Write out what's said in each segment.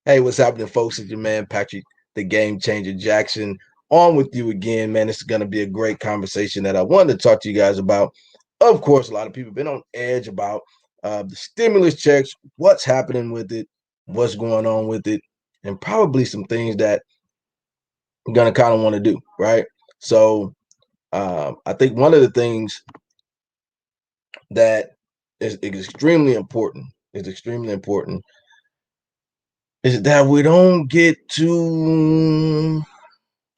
Hey, what's happening, folks? It's your man, Patrick, the Game Changer Jackson, on with you again, man. It's going to be a great conversation that I wanted to talk to you guys about. Of course, a lot of people have been on edge about the stimulus checks, what's happening with it, what's going on with it, and probably some things that I'm going to kind of want to do, right? So I think one of the things that is extremely important, is that we don't get too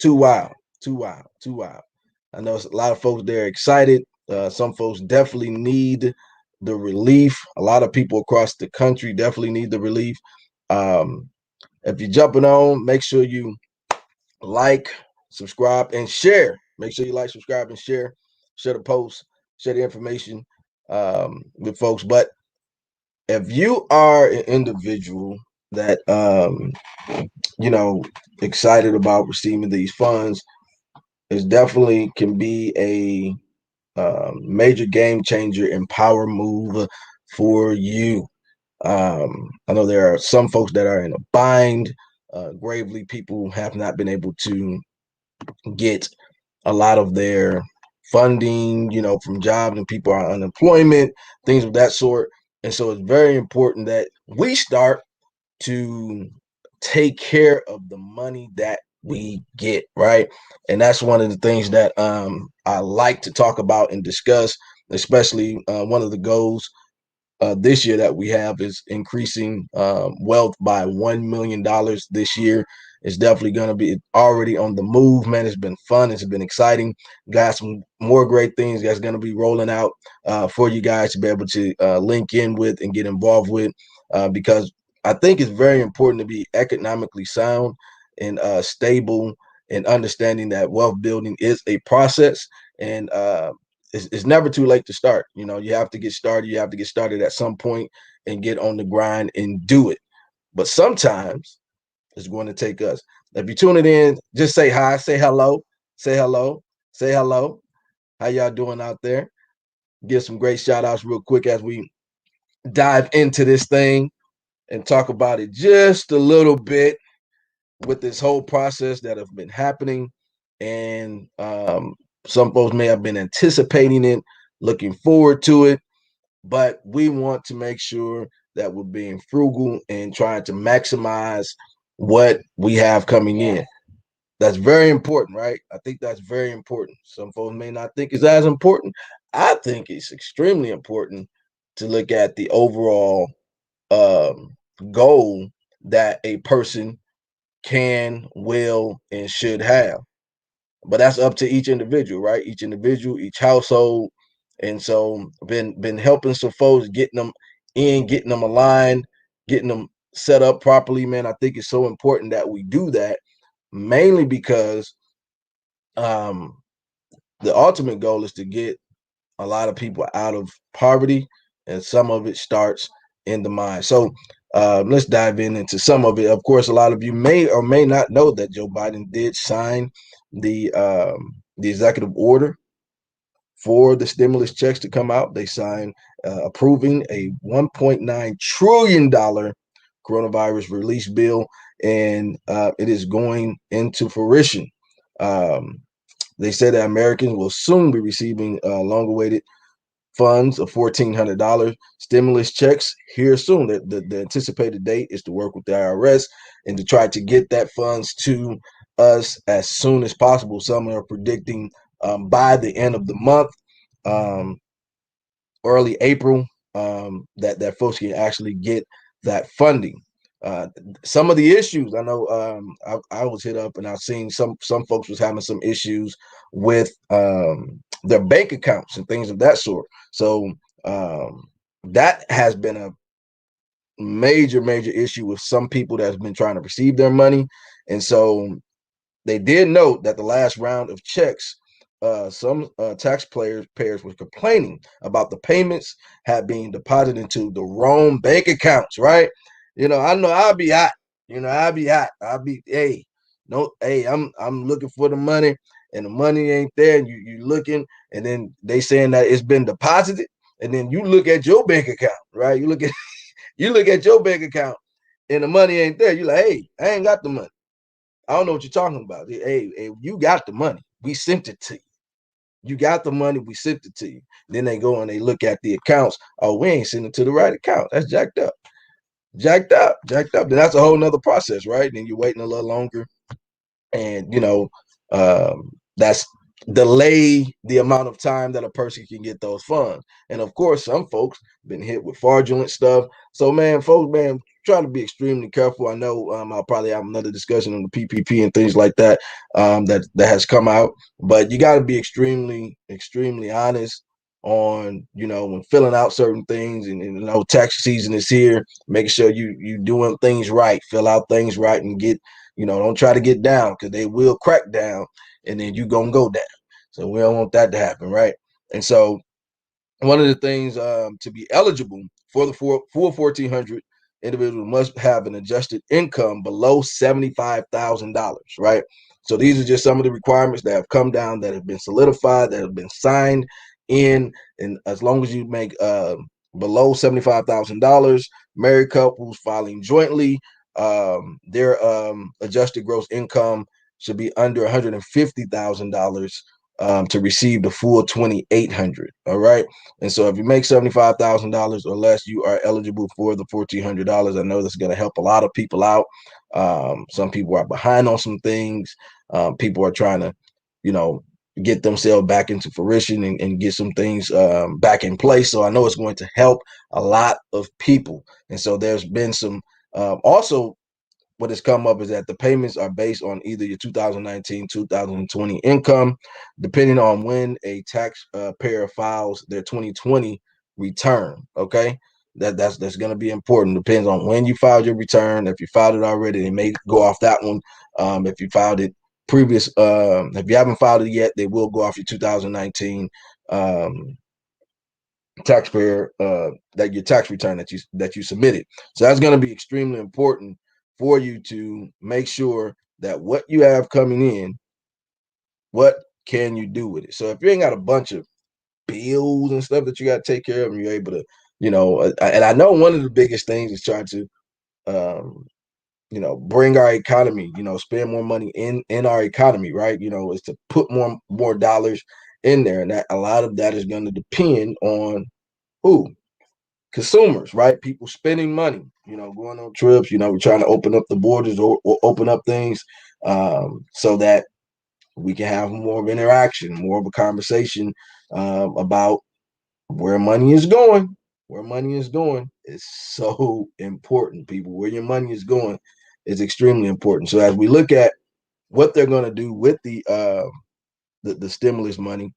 wild, too wild, too wild. I know a lot of folks they're excited. Some folks definitely need the relief. A lot of people across the country definitely need the relief. Um, if you're jumping on, make sure you like, subscribe, and share. Make sure you like, subscribe, and share the post, share the information with folks. But if you are an individual that you know excited about receiving these funds, it definitely can be a major game changer and power move for you. I know there are some folks that are in a bind. Gravely, people have not been able to get a lot of their funding, from jobs, and people are unemployment, things of that sort. And so it's very important that we start to take care of the money that we get, right? And that's one of the things that I like to talk about and discuss, especially one of the goals this year that we have is increasing wealth by $1 million this year. It's definitely going to be already on the move, man. It's been fun. It's been exciting. Got some more great things that's going to be rolling out for you guys to be able to link in with and get involved with, because I think it's very important to be economically sound and stable, and understanding that wealth building is a process. And it's never too late to start. You have to get started. You have to get started at some point and get on the grind and do it. But sometimes it's going to take us. If you're tuning in, just say hi, say hello, say hello, say hello. How y'all doing out there? Give some great shout outs real quick as we dive into this thing and talk about it just a little bit with this whole process that have been happening. And some folks may have been anticipating it, looking forward to it, but we want to make sure that we're being frugal and trying to maximize what we have coming in. That's very important, right? I think that's very important. Some folks may not think it's as important. I think it's extremely important to look at the overall goal that a person can, will, and should have. But that's up to each individual, right? Each individual, each household. And so been helping some folks, getting them in, getting them aligned, getting them set up properly, man. I think it's so important that we do that, mainly because um the ultimate goal is to get a lot of people out of poverty, and some of it starts in the mind. So let's dive into some of it. Of course, a lot of you may or may not know that Joe Biden did sign the executive order for the stimulus checks to come out. They signed approving a $1.9 trillion coronavirus release bill, and it is going into fruition. Um, they said that Americans will soon be receiving long-awaited funds of $1,400 stimulus checks here soon. The anticipated date is to work with the IRS and to try to get that funds to us as soon as possible. Some are predicting by the end of the month, um, early April, that folks can actually get that funding. Uh, some of the issues I know, I was hit up and I've seen some folks was having some issues with their bank accounts and things of that sort. So that has been a major issue with some people that's been trying to receive their money. And so they did note that the last round of checks, some taxpayers were complaining about the payments had been deposited into the wrong bank accounts, right? I know I'll be hot. I'll be hot. I'll be, hey, no, hey, I'm looking for the money, and the money ain't there, and you looking, and then they saying that it's been deposited, and then you look at your bank account, right? You look at your bank account, and the money ain't there, you're like, hey, I ain't got the money. I don't know what you're talking about. Hey, you got the money. We sent it to you. You got the money. We sent it to you. Then they go and they look at the accounts. Oh, we ain't sending it to the right account. That's jacked up. Jacked up. Then that's a whole nother process, right? Then you're waiting a little longer. And, that's delay the amount of time that a person can get those funds. And of course, some folks been hit with fraudulent stuff. So, man, folks, man, try to be extremely careful. I know I'll probably have another discussion on the PPP and things like that that has come out, but you got to be extremely honest on when filling out certain things, and tax season is here. Making sure you doing things right, fill out things right, and get don't try to get down, because they will crack down, and then you gonna go down. So we don't want that to happen, right? And so one of the things to be eligible for the full 1400, individuals must have an adjusted income below $75,000, right? So these are just some of the requirements that have come down, that have been solidified, that have been signed in, and as long as you make below $75,000, married couples filing jointly, their adjusted gross income should be under $150,000 to receive the full 2,800. All right. And so if you make $75,000 or less, you are eligible for the $1,400. I know that's going to help a lot of people out. Some people are behind on some things. People are trying to, get themselves back into fruition, and get some things back in place. So I know it's going to help a lot of people. And so there's been some also, what has come up is that the payments are based on either your 2019, 2020 income, depending on when a taxpayer files their 2020 return. Okay, that's going to be important. Depends on when you filed your return. If you filed it already, they may go off that one. If you filed it previous, if you haven't filed it yet, they will go off your 2019 taxpayer that your tax return that you submitted. So that's going to be extremely important for you to make sure that what you have coming in, what can you do with it? So if you ain't got a bunch of bills and stuff that you got to take care of, and you're able to, and I know one of the biggest things is trying to, bring our economy, spend more money in our economy, right? Is to put more dollars in there, and that a lot of that is going to depend on who? Consumers, right? People spending money, going on trips, we're trying to open up the borders, or open up things so that we can have more of interaction, more of a conversation about where money is going. Where money is going is so important, people. Where your money is going is extremely important. So as we look at what they're going to do with the stimulus money,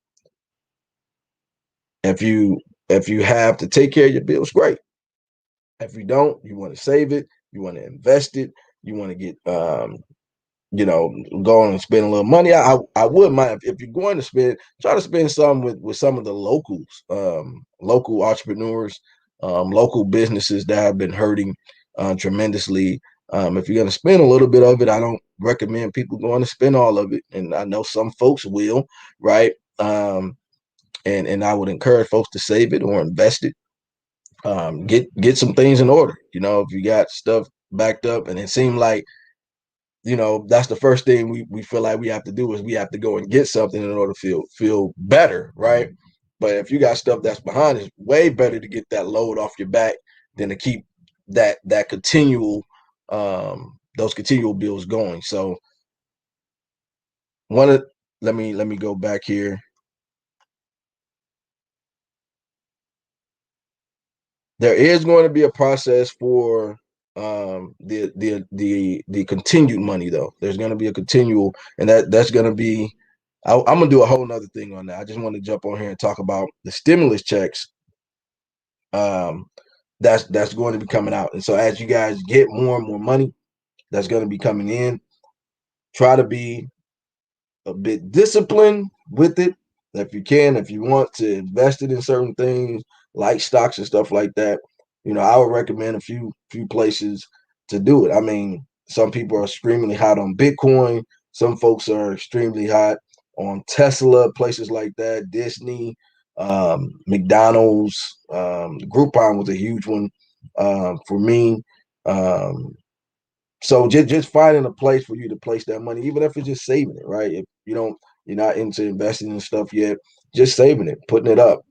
if you have to take care of your bills, great. If you don't, you want to save it, you want to invest it, you want to get go on and spend a little money. I wouldn't mind if you're going to spend, try to spend some with some of the locals, local entrepreneurs, local businesses that have been hurting tremendously. If you're going to spend a little bit of it, I don't recommend people going to spend all of it, and I know some folks will, right? And I would encourage folks to save it or invest it. Get some things in order. If you got stuff backed up, and it seemed like, that's the first thing we feel like we have to do, is we have to go and get something in order to feel better, right? But if you got stuff that's behind, it's way better to get that load off your back than to keep that continual those continual bills going. So one of let me go back here. There is going to be a process for the continued money, though. There's going to be a continual, and that's going to be, I'm going to do a whole nother thing on that. I just want to jump on here and talk about the stimulus checks that's going to be coming out. And so as you guys get more and more money that's going to be coming in, try to be a bit disciplined with it. If you want to invest it in certain things like stocks and stuff like that, I would recommend a few places to do it. I mean, some people are extremely hot on Bitcoin. Some folks are extremely hot on Tesla, places like that, Disney, McDonald's. Groupon was a huge one for me. So just finding a place for you to place that money, even if it's just saving it, right? If you're not into investing in stuff yet, just saving it, putting it up,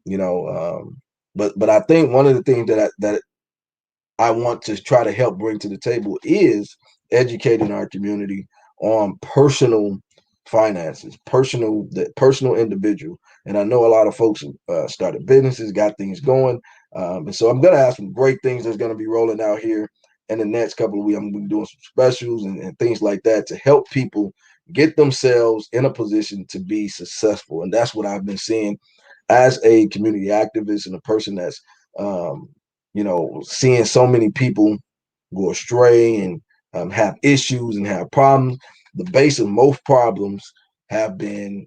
but I think one of the things that I want to try to help bring to the table is educating our community on personal finances, the personal individual. And I know a lot of folks started businesses, got things going, and so I'm going to have some great things that's going to be rolling out here in the next couple of weeks. I'm going to be doing some specials and things like that to help people get themselves in a position to be successful. And that's what I've been seeing as a community activist and a person that's um, seeing so many people go astray and have issues and have problems. The base of most problems have been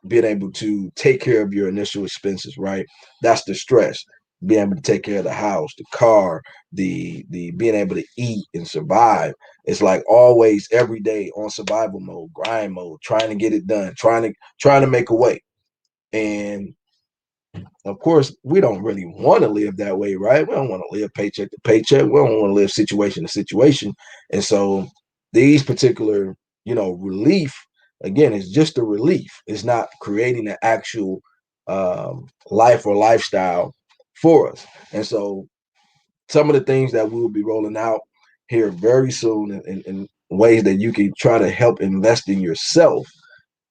being able to take care of your initial expenses, right? That's the stress. Being able to take care of the house, the car, the being able to eat and survive. It's like always every day on survival mode, grind mode, trying to get it done, trying to make a way. And of course, we don't really want to live that way, right? We don't want to live paycheck to paycheck. We don't want to live situation to situation. And so these particular, relief, again, is just a relief. It's not creating an actual life or lifestyle for us. And so some of the things that we will be rolling out here very soon in ways that you can try to help invest in yourself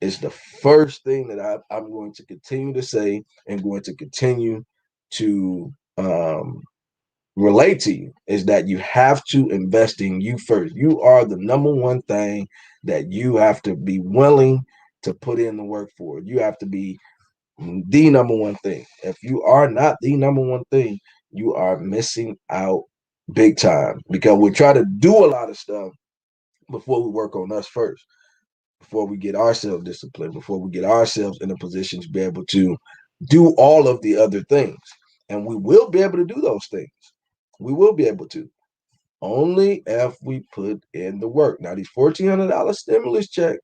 is the first thing that I'm going to continue to say and going to continue to relate to you is that you have to invest in you first. You are the number one thing that you have to be willing to put in the work for. You have to be the number one thing. If you are not the number one thing, you are missing out big time because we try to do a lot of stuff before we work on us first, before we get ourselves disciplined, before we get ourselves in a position to be able to do all of the other things. And we will be able to do those things. We will be able to, only if we put in the work. Now, these $1,400 stimulus check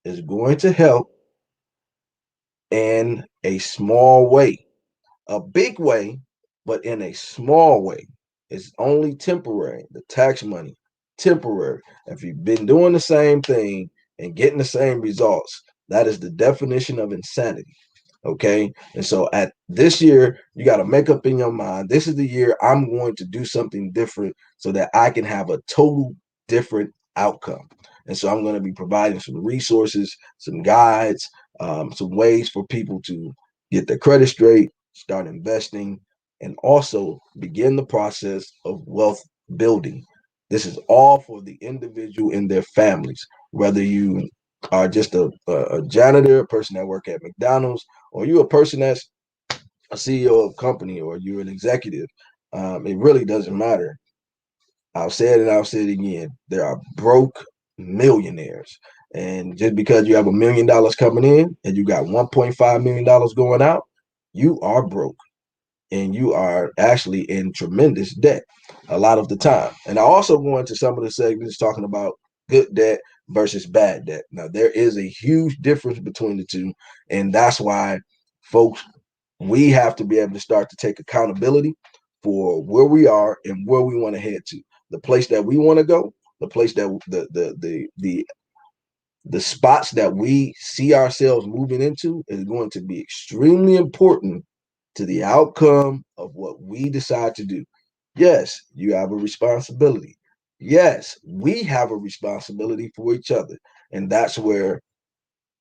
is going to help in a small way, a big way, but in a small way. It's only temporary. The tax money, temporary. If you've been doing the same thing and getting the same results, that is the definition of insanity. Okay. And so at this year, you got to make up in your mind, this is the year I'm going to do something different so that I can have a total different outcome. And so I'm going to be providing some resources, some guides, some ways for people to get their credit straight, start investing, and also begin the process of wealth building. This is all for the individual and their families, whether you are just a janitor, a person that work at McDonald's, or you a person that's a CEO of a company, or you're an executive. It really doesn't matter. I'll say it and I'll say it again. There are broke millionaires. And just because you have $1 million coming in and you got $1.5 million going out, you are broke and you are actually in tremendous debt a lot of the time. And I also go into some of the segments talking about good debt versus bad debt. Now, there is a huge difference between the two. And that's why, folks, we have to be able to start to take accountability for where we are and where we want to head to. The place that we want to go, the place that the spots that we see ourselves moving into is going to be extremely important to the outcome of what we decide to do. Yes, you have a responsibility. Yes, we have a responsibility for each other. And that's where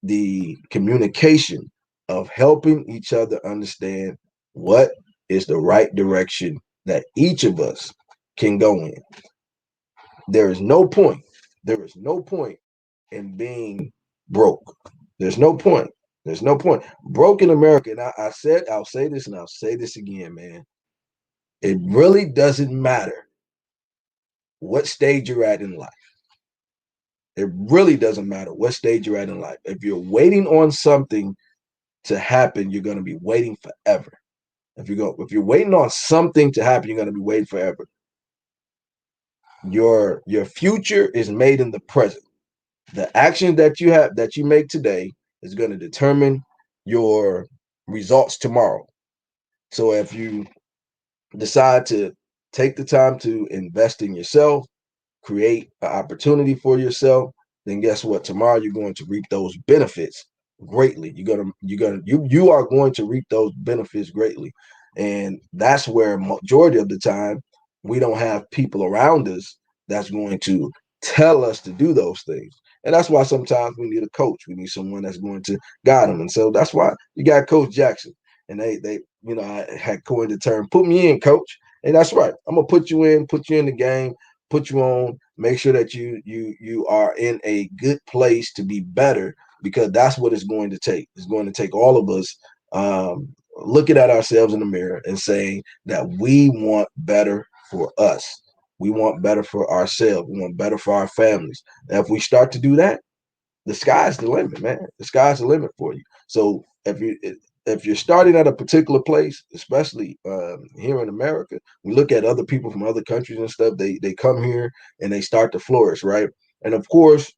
the communication of helping each other understand what is the right direction that each of us can go in. There is no point. There is no point in being broke. There's no point. There's no point. Broke in America, and I said, I'll say this and I'll say this again, man. It really doesn't matter what stage you're at in life. It really doesn't matter what stage you're at in life. If you're waiting on something to happen, you're going to be waiting forever. If you're waiting on something to happen, you're going to be waiting forever. Your future is made in the present. The action that you make today is going to determine your results tomorrow. So if you decide to take the time to invest in yourself, create an opportunity for yourself, then guess what? Tomorrow you're going to reap those benefits greatly. You are going to reap those benefits greatly. And that's where majority of the time we don't have people around us that's going to tell us to do those things. And that's why sometimes we need a coach. We need someone that's going to guide them. And so that's why you got Coach Jackson. And they I had coined the term, put me in, coach. And that's right. I'm gonna put you in the game, put you on, make sure that you are in a good place to be better, because that's what it's going to take. It's going to take all of us looking at ourselves in the mirror and saying that we want better for us. We want better for ourselves. We want better for our families. And if we start to do that, the sky's the limit, man. The sky's the limit for you. So if you're starting at a particular place, especially here in America, we look at other people from other countries and stuff. They come here and they start to flourish, right? And of course,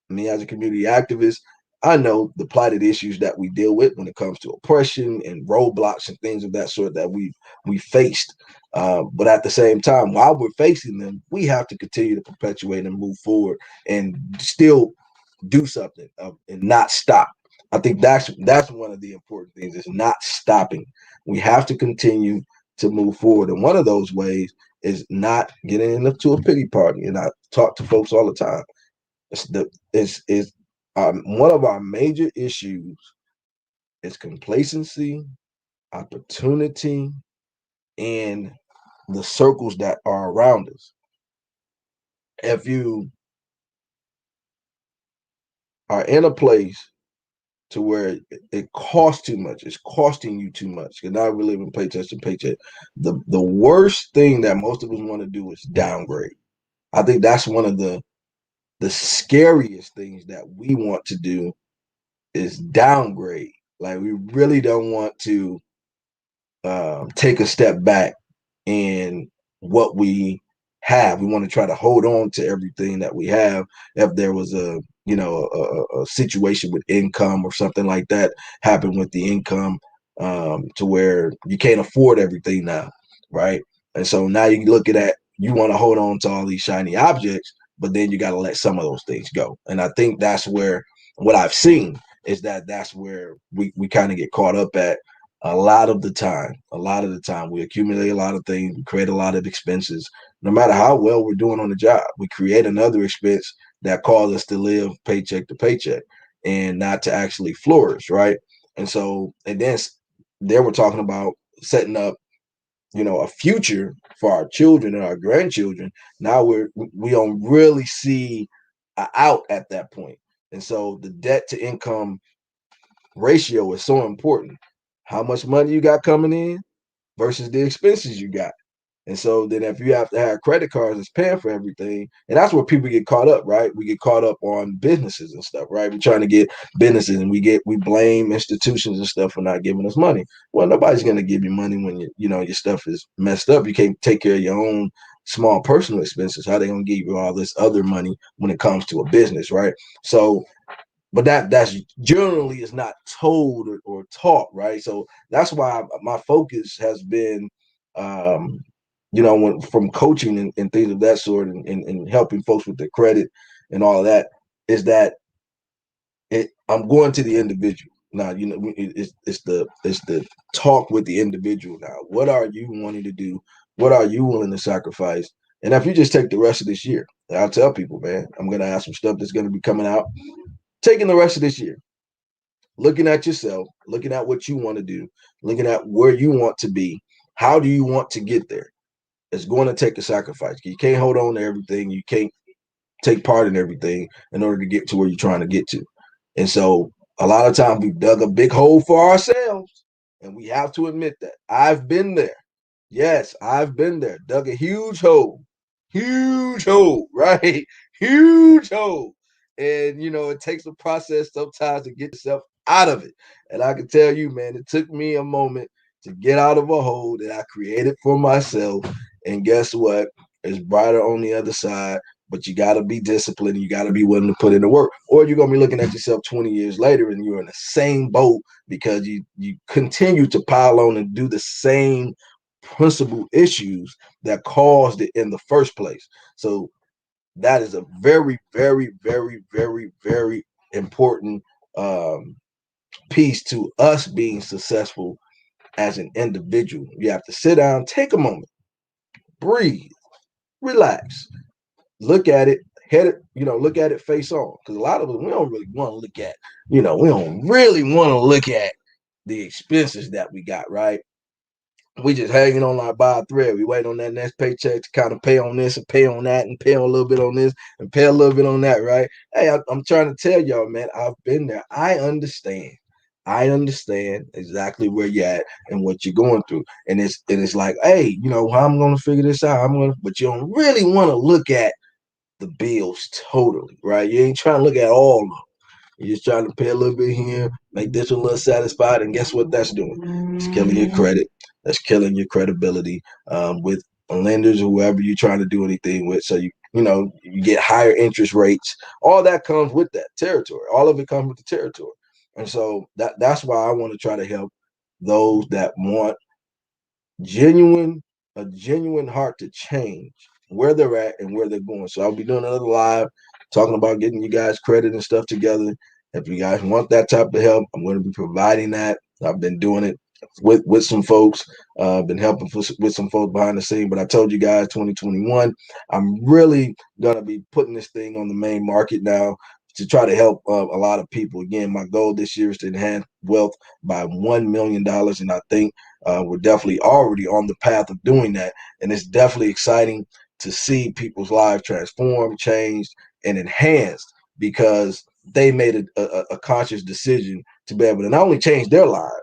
me as a community activist, I know the plighted issues that we deal with when it comes to oppression and roadblocks and things of that sort that we faced. But at the same time, while we're facing them, we have to continue to perpetuate and move forward and still do something and not stop. I think that's one of the important things, is not stopping. We have to continue to move forward. And one of those ways is not getting into a pity party. And I talk to folks all the time. One of our major issues is complacency, opportunity, and the circles that are around us. If you are in a place to where it costs too much, it's costing you too much, because now we're living paycheck to paycheck. The worst thing that most of us want to do is downgrade. I think that's one of the scariest things that we want to do, is downgrade. Like, we really don't want to take a step back in what we have. We want to try to hold on to everything that we have. If there was a situation with income or something like that happen with the income, to where you can't afford everything now, right? And so now you look at that, you want to hold on to all these shiny objects, but then you got to let some of those things go. And I think that's where, what I've seen is that that's where we kind of get caught up at. A lot of the time we accumulate a lot of things, we create a lot of expenses. No matter how well we're doing on the job, we create another expense that cause us to live paycheck to paycheck and not to actually flourish, right? And so, and then we're talking about setting up, a future for our children and our grandchildren. Now we don't really see a out at that point. And so the debt to income ratio is so important. How much money you got coming in versus the expenses you got. And so then if you have to have credit cards that's paying for everything, and that's where people get caught up, right? We get caught up on businesses and stuff, right? We're trying to get businesses, and we blame institutions and stuff for not giving us money. Well, nobody's gonna give you money when your stuff is messed up. You can't take care of your own small personal expenses. How they gonna give you all this other money when it comes to a business, right? So, but that's generally is not told or taught, right? So that's why my focus has been, from coaching and things of that sort, and helping folks with their credit and all of that, is that I'm going to the individual now. It's the talk with the individual now. What are you wanting to do? What are you willing to sacrifice? And if you just take the rest of this year, I'll tell people, man, I'm going to have some stuff that's going to be coming out. Taking the rest of this year, looking at yourself, looking at what you want to do, looking at where you want to be. How do you want to get there? It's going to take a sacrifice. You can't hold on to everything. You can't take part in everything in order to get to where you're trying to get to. And so a lot of times we've dug a big hole for ourselves, and we have to admit that. I've been there. Yes, I've been there. Dug a huge hole, right? Huge hole. And, it takes a process sometimes to get yourself out of it. And I can tell you, man, it took me a moment to get out of a hole that I created for myself. And guess what? It's brighter on the other side. But you got to be disciplined. You got to be willing to put in the work, or you're going to be looking at yourself 20 years later and you're in the same boat because you continue to pile on and do the same principal issues that caused it in the first place. So that is a very, very, very, very, very important piece to us being successful as an individual. You have to sit down, take a moment, breathe, relax, look at it, head it, look at it face on. Because a lot of us, we don't really want to look at, we don't really want to look at the expenses that we got, right? We just hanging on our by a thread. We wait on that next paycheck to kind of pay on this and pay on that and pay on a little bit on this and pay a little bit on that, right? Hey, I'm trying to tell y'all, man, I've been there. I understand. I understand exactly where you're at and what you're going through. And it's like, hey, how I'm gonna figure this out. But you don't really want to look at the bills totally, right? You ain't trying to look at all of them. You're just trying to pay a little bit here, make this one a little satisfied, and guess what that's doing? It's killing your credit. That's killing your credibility with lenders or whoever you're trying to do anything with. So you get higher interest rates. All that comes with that territory. All of it comes with the territory. And so that's why I want to try to help those that want a genuine heart to change where they're at and where they're going. So I'll be doing another live talking about getting you guys credit and stuff together. If you guys want that type of help, I'm going to be providing that. I've been doing it with some folks. Been helping with some folks behind the scene. But I told you guys, 2021, I'm really going to be putting this thing on the main market now to try to help a lot of people. Again, my goal this year is to enhance wealth by $1 million. And I think we're definitely already on the path of doing that. And it's definitely exciting to see people's lives transformed, changed, and enhanced because they made a conscious decision to be able to not only change their lives,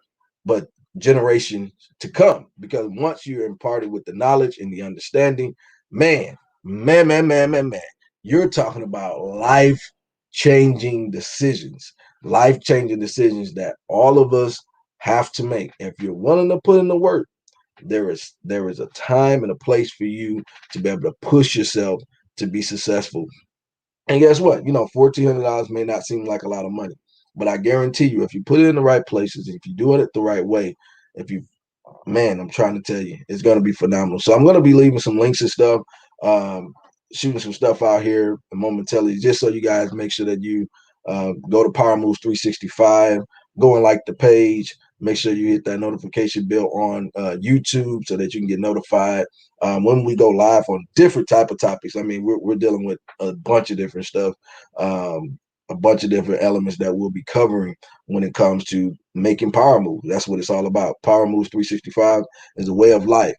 but generations to come. Because once you're imparted with the knowledge and the understanding, man, you're talking about life-changing decisions that all of us have to make. If you're willing to put in the work, there is a time and a place for you to be able to push yourself to be successful. And guess what? $1,400 may not seem like a lot of money, but I guarantee you, if you put it in the right places, if you do it the right way, if you, man, I'm trying to tell you, it's going to be phenomenal. So I'm going to be leaving some links and stuff, shooting some stuff out here momentarily, just so you guys make sure that you go to Power Moves 365, go and like the page. Make sure you hit that notification bell on YouTube so that you can get notified when we go live on different type of topics. I mean, we're dealing with a bunch of different stuff, a bunch of different elements that we'll be covering when it comes to making power moves. That's what it's all about. Power Moves 365 is a way of life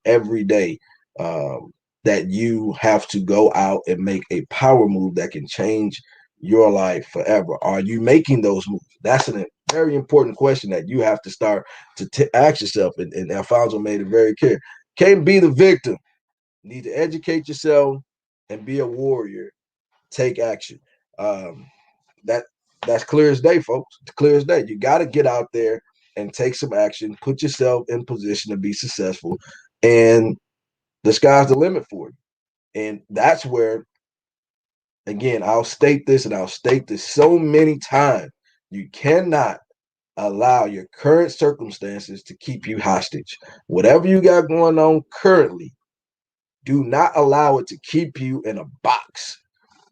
every day that you have to go out and make a power move that can change your life forever. Are you making those moves? That's a very important question that you have to start to ask yourself. And Alfonso made it very clear. Can't be the victim. Need to educate yourself and be a warrior. Take action. That's clear as day, folks. It's clear as day. You got to get out there and take some action. Put yourself in position to be successful, and the sky's the limit for you. And that's where, again, I'll state this and I'll state this so many times. You cannot allow your current circumstances to keep you hostage. Whatever you got going on currently, do not allow it to keep you in a box.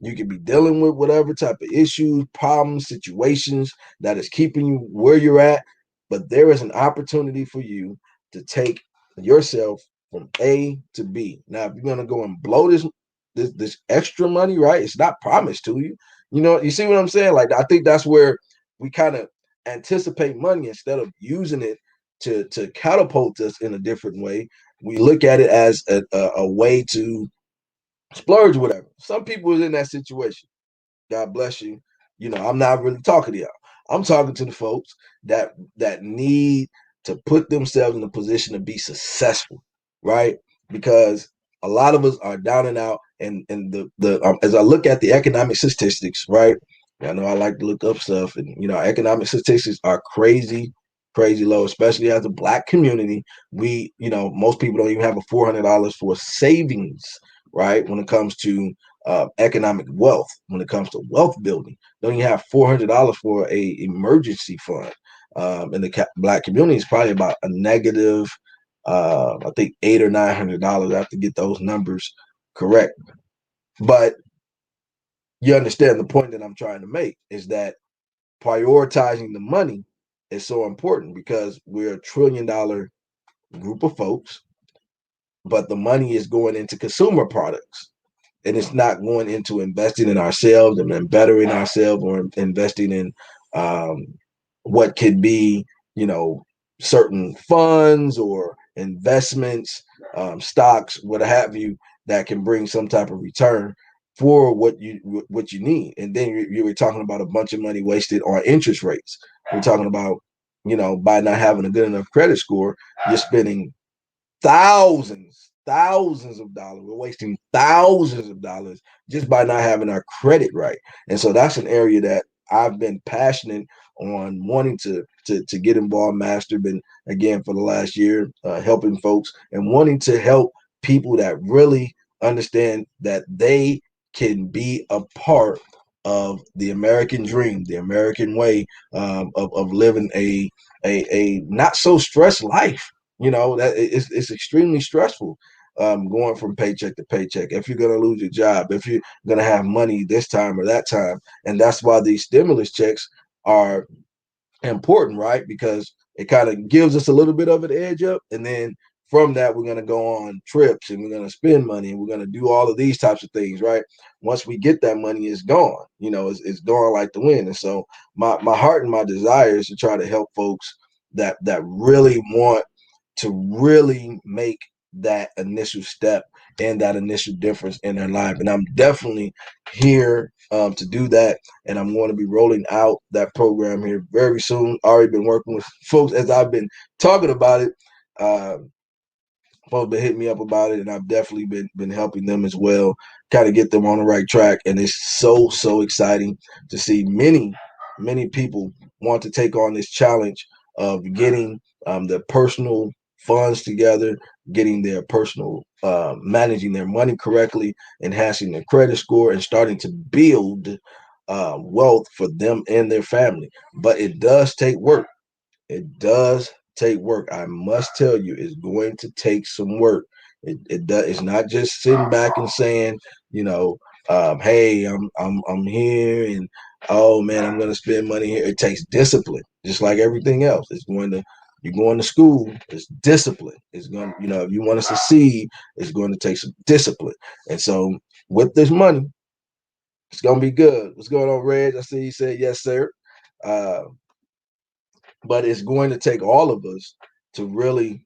You can be dealing with whatever type of issues, problems, situations that is keeping you where you're at, but there is an opportunity for you to take yourself from A to B. Now, if you're gonna go and blow this extra money, right? It's not promised to you. You see what I'm saying? Like, I think that's where we kind of anticipate money instead of using it to catapult us in a different way. We look at it as a way to splurge, whatever. Some people is in that situation. God bless you. I'm not really talking to y'all. I'm talking to the folks that need to put themselves in a position to be successful, right? Because a lot of us are down and out, and the as I look at the economic statistics, right? I know I like to look up stuff, and economic statistics are crazy, crazy low, especially as a Black community. We, most people don't even have a $400 for savings, right? When it comes to economic wealth, when it comes to wealth building, don't you have $400 for a emergency fund? In the Black community, is probably about a negative. I think $800 or $900. I have to get those numbers correct. But you understand the point that I'm trying to make is that prioritizing the money is so important because we're $1 trillion group of folks, but the money is going into consumer products and it's not going into investing in ourselves and bettering ourselves or investing in um, what could be, you know, certain funds or investments, stocks, what have you, that can bring some type of return for what you need. And then you were talking about a bunch of money wasted on interest rates. We're talking about, you know, by not having a good enough credit score, you're spending thousands of dollars. We're wasting thousands of dollars just by not having our credit right. And so that's an area that I've been passionate on wanting to get involved, master. Been again for the last year helping folks and wanting to help people that really understand that they can be a part of the American dream, the American way of living a not so stressed life. You know, that it's extremely stressful going from paycheck to paycheck. If you're going to lose your job, if you're going to have money this time or that time. And that's why these stimulus checks are important, right? Because it kind of gives us a little bit of an edge up. And then from that, we're going to go on trips and we're going to spend money and we're going to do all of these types of things, right? Once we get that money, it's gone. You know, it's gone like the wind. And so my heart and my desire is to try to help folks that really want to really make that initial step and that initial difference in their life. And I'm definitely here to do that. And I'm going to be rolling out that program here very soon. Already been working with folks as I've been talking about it. Uh, Folks been hitting me up about it, and I've definitely been helping them as well, kind of get them on the right track. And it's so exciting to see many people want to take on this challenge of getting their personal funds together, getting their personal managing their money correctly, enhancing their credit score, and starting to build wealth for them and their family. But it does take work. It does take work. I must tell you, it's going to take some work. It does. It's not just sitting back and saying, you know, hey, I'm here, and oh man, I'm going to spend money here. It takes discipline, just like everything else. It's going to you're going to school. It's discipline. It's going, you know, if you want to succeed, it's going to take some discipline. And so, with this money, it's going to be good. What's going on, Reg? I see you said yes, sir. Uh, but it's going to take all of us to really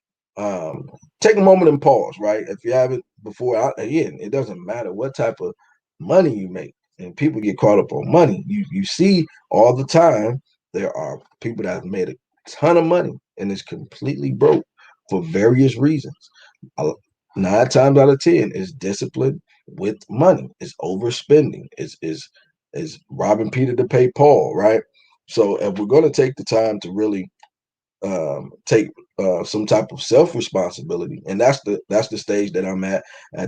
take a moment and pause, right? If you haven't before, again, it doesn't matter what type of money you make, and people get caught up on money. You see all the time there are people that have made a ton of money and is completely broke for various reasons. 9 times out of 10 is discipline with money. It's overspending. Is robbing Peter to pay Paul, right? So if we're going to take the time to really take some type of self responsibility, and that's the stage that I'm at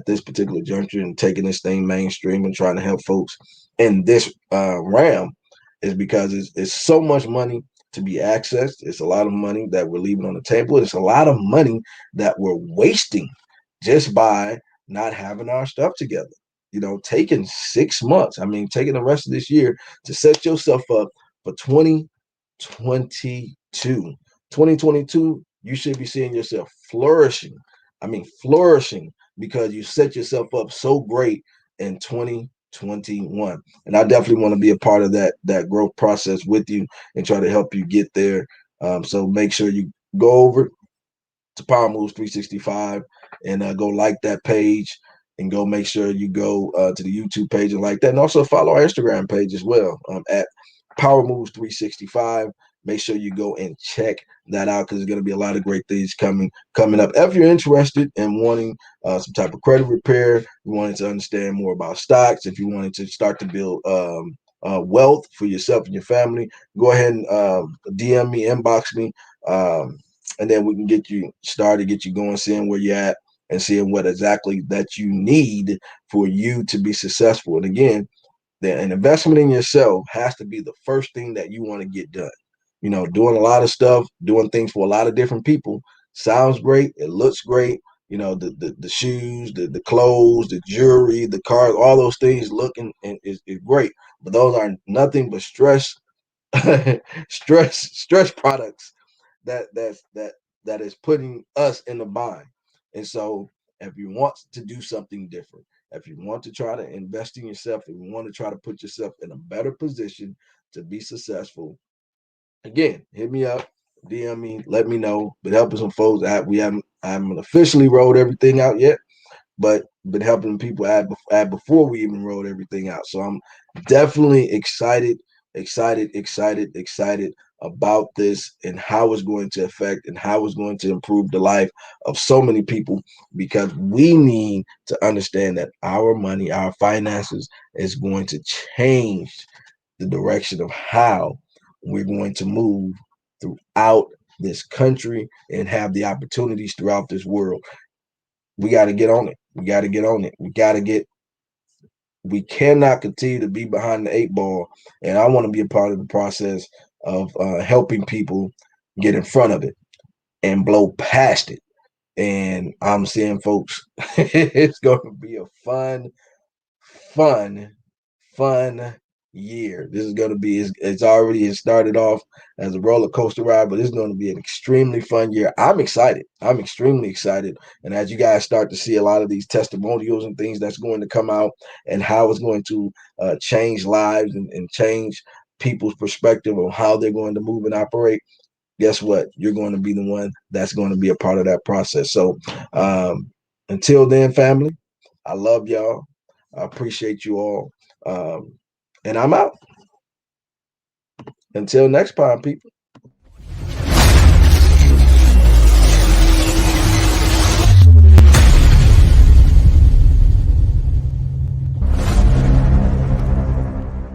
this particular juncture, and taking this thing mainstream and trying to help folks in this realm, is because it's so much money to be accessed. It's a lot of money that we're leaving on the table. It's a lot of money that we're wasting just by not having our stuff together. You know, taking 6 months, I mean, taking the rest of this year to set yourself up for 2022. 2022, you should be seeing yourself flourishing. I mean, flourishing because you set yourself up so great in 2021. And I definitely want to be a part of that growth process with you and try to help you get there. So make sure you go over to Power Moves 365 and go like that page, and go make sure you go to the YouTube page and like that, and also follow our Instagram page as well at Power Moves 365. Make sure you go and check that out because there's going to be a lot of great things coming up. If you're interested in wanting some type of credit repair, you wanted to understand more about stocks, if you wanted to start to build wealth for yourself and your family, go ahead and DM me, inbox me. And then we can get you started, get you going, seeing where you're at, and seeing what exactly that you need for you to be successful. And again, an investment in yourself has to be the first thing that you want to get done. You know, doing a lot of stuff, doing things for a lot of different people Sounds great. It looks great. You know, the shoes, the clothes, the jewelry, the cars, all those things looking and is great. But those are nothing but stress products that is putting us in a bind. And so if you want to do something different, if you want to try to invest in yourself, if you want to try to put yourself in a better position to be successful, again, hit me up, DM me, let me know. Been helping some folks. I haven't officially rolled everything out yet, but been helping people add before we even rolled everything out. So I'm definitely excited about this and how it's going to affect and how it's going to improve the life of so many people, because we need to understand that our money, our finances is going to change the direction of how we're going to move throughout this country and have the opportunities throughout this world. We got to get on it. We got to get on it. We cannot continue to be behind the eight ball. And I want to be a part of the process of helping people get in front of it and blow past it. And I'm seeing folks, it's going to be a fun, fun year. This is going to be, it's already, it started off as a roller coaster ride, but it's going to be an extremely fun year. I'm excited. I'm extremely excited. And as you guys start to see a lot of these testimonials and things that's going to come out and how it's going to change lives and change people's perspective on how they're going to move and operate, guess what? You're going to be the one that's going to be a part of that process. So until then, family, I love y'all. I appreciate you all. And I'm out. Until next time, people.